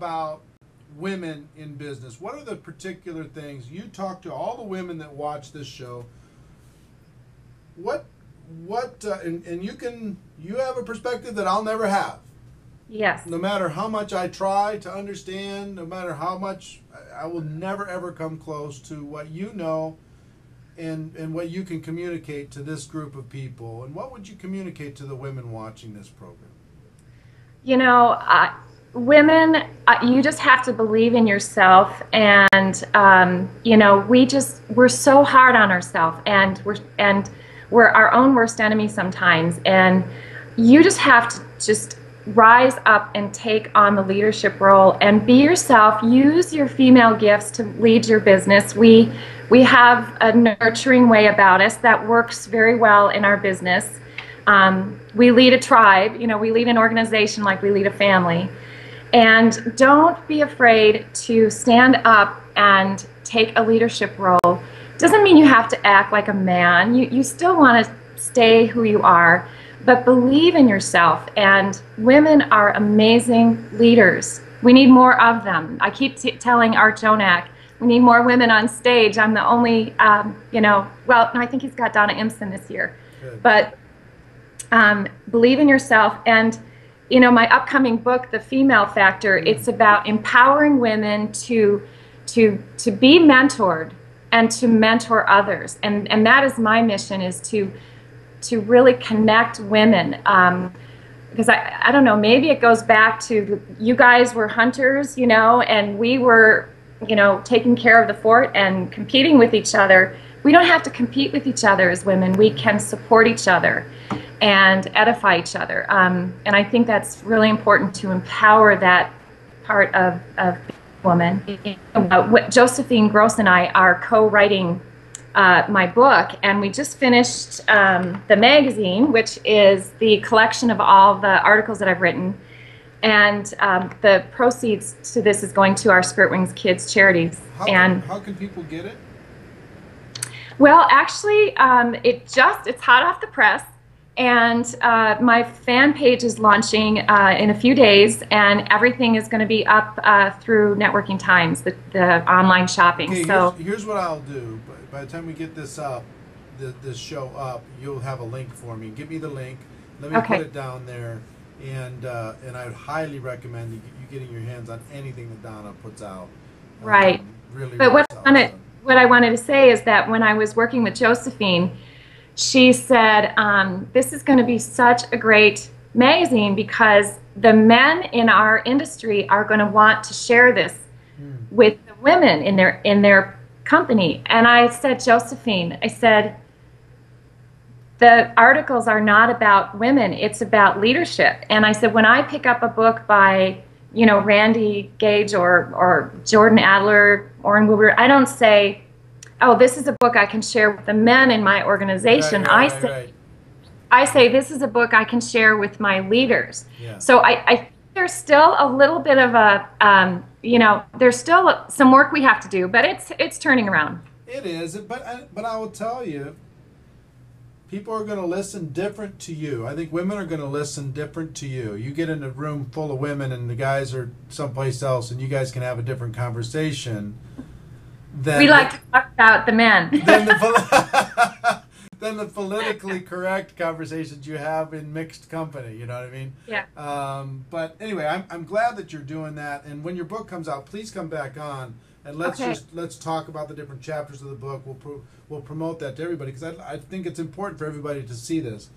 about women in business, what are the particular things you talk to all the women that watch this show? And you have a perspective that I'll never have. Yes. No matter how much I try to understand, no matter how much, I will never ever come close to what you know and what you can communicate to this group of people. And what would you communicate to the women watching this program? You know, women, you just have to believe in yourself, and you know, we're so hard on ourselves, and we're our own worst enemy sometimes, and you just have to just rise up and take on the leadership role and be yourself. Use your female gifts to lead your business. We have a nurturing way about us that works very well in our business. We lead a tribe, you know, we lead an organization like we lead a family. And don't be afraid to stand up and take a leadership role. Doesn't mean you have to act like a man. You still want to stay who you are, but believe in yourself. And women are amazing leaders. We need more of them. I keep telling Art Jonak, we need more women on stage. I'm the only, you know, well, no, I think he's got Donna this year. Good. But believe in yourself. And you know, my upcoming book, The Female Factor, it's about empowering women to be mentored and to mentor others. And that is my mission, is to really connect women. Because I don't know, maybe it goes back to you guys were hunters, you know, and we were, you know, taking care of the fort and competing with each other. We don't have to compete with each other as women. We can support each other and edify each other. And I think that's really important, to empower that part of woman. Josephine Gross and I are co-writing my book, and we just finished the magazine, which is the collection of all the articles that I've written. And the proceeds to this is going to our Spirit Wings Kids charities. How can people get it? Well, actually, it's hot off the press. And my fan page is launching in a few days, and everything is going to be up through Networking Times, the online shopping. Okay, so here's what I'll do. By the time we get this up, this show up, you'll have a link for me. Give me the link. Let me put it down there, and I would highly recommend you getting your hands on anything that Donna puts out. Right. Really. But what I wanted to say is that when I was working with Josephine, she said, this is going to be such a great magazine because the men in our industry are going to want to share this with the women in their company. And I said, Josephine, I said, the articles are not about women, it's about leadership. And I said, when I pick up a book by, you know, Randy Gage or Jordan Adler, Orrin Wilbur, I don't say, oh, this is a book I can share with the men in my organization. Right. I say this is a book I can share with my leaders. Yeah. So I think there's still a little bit of a, you know, there's still some work we have to do, but it's turning around. It is, but I will tell you, people are going to listen different to you. I think women are going to listen different to you. You get in a room full of women and the guys are someplace else, and you guys can have a different conversation. We like to talk about the men. Than the politically correct conversations you have in mixed company. You know what I mean? Yeah. But anyway, I'm glad that you're doing that. And when your book comes out, please come back on and let's talk about the different chapters of the book. We'll promote that to everybody because I think it's important for everybody to see this.